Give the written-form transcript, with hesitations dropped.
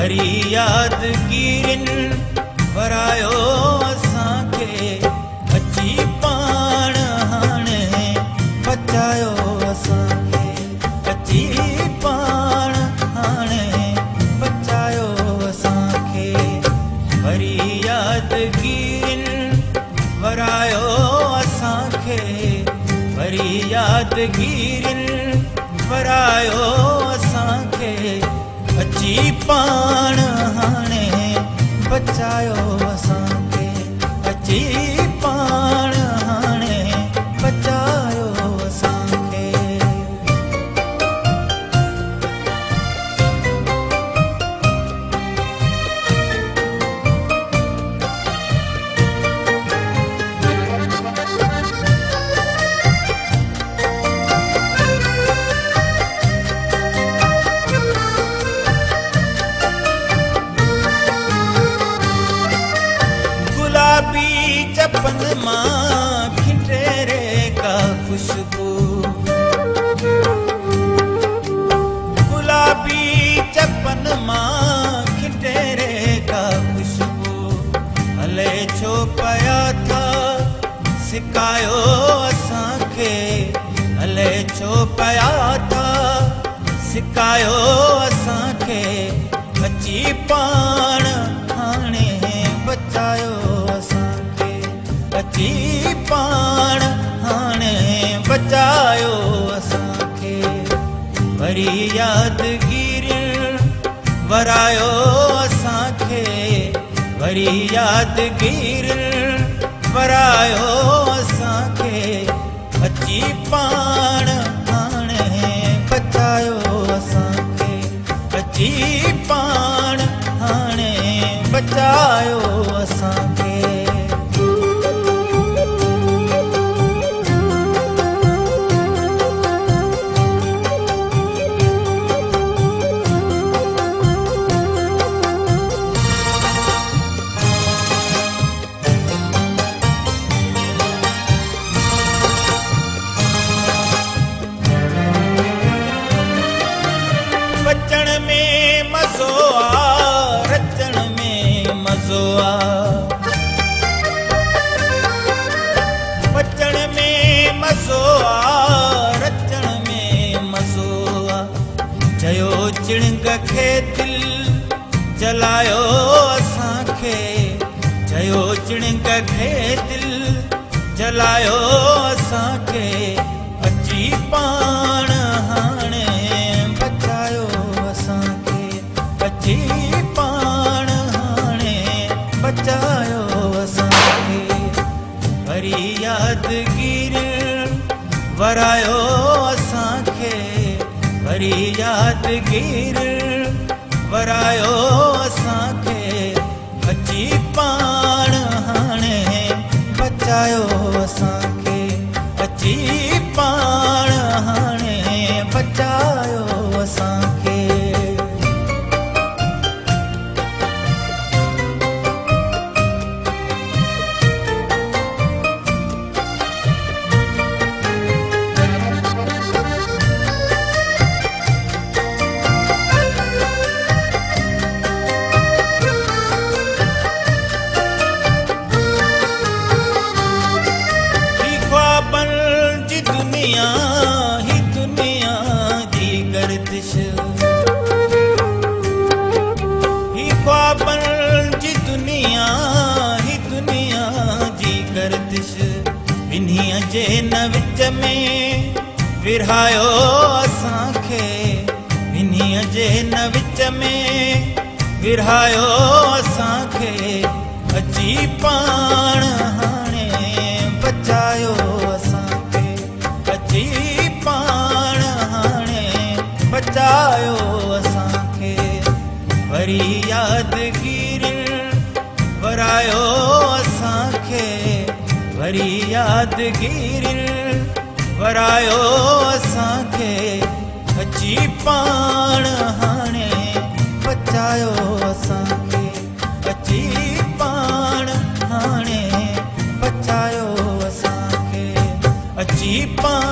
वरी यादगिरिन वरायो असांखे अची पाण हाणे बचायो असांखे अची पाण हाणे बचायो असांखे वरी यादगिरिन वरायो असांखे वरी यादगिरिन वरायो असांखे अची पाण हाणे बचायो असांखे अची पाण हाणे बचायो असांखे। चपन मां खिंडेरे का खुशबू गुलाबी चपन मां खिंडेरे का खुशबू हले छो पया था सिकायो असांखे हले छो पया था सिकायो असांखे अची पाण हाणे बचायो अची पाण हाणे बचायो असांखे वरी यादगिरिन वरायो असांखे वरी यादगिरिन वरायो असांखे अची पाण हाणे बचायो असांखे अची पाण हाणे बचायो असांखे। बचण में मज़ो आ रचण में मज़ो आ बचण में मज़ो आ रचण में मज़ो आ चयो चिणग खे दिल जलायो असांखे चयो चिणग खे दिल जलायो असांखे अची पाण हाणे बचायो असांखे अची पाण हाणे बचायो असांखे वरी यादगिरिन वरायो असांखे वरी यादगिरिन वरायो असांखे अची पाण हाणे बचायो असांखे अची पाण हाणे बचायो असांखे। ही दुनिया जी गर्दिश ही ख्वाबन जी दुनिया जी गर्दिश इन्हीअ जे न विच में विरहायो असांखे इन्हीअ जे न विच में विरहायो असांखे अची पाण हाणे बचायो असांखे अची पाण हाणे बचायो असांखे वरी यादगिरिन वरायो असांखे वरी यादगिरिन वरायो असांखे अची पाण हाणे बचायो असांखे अची पाण हाणे बचायो असांखे अची पाण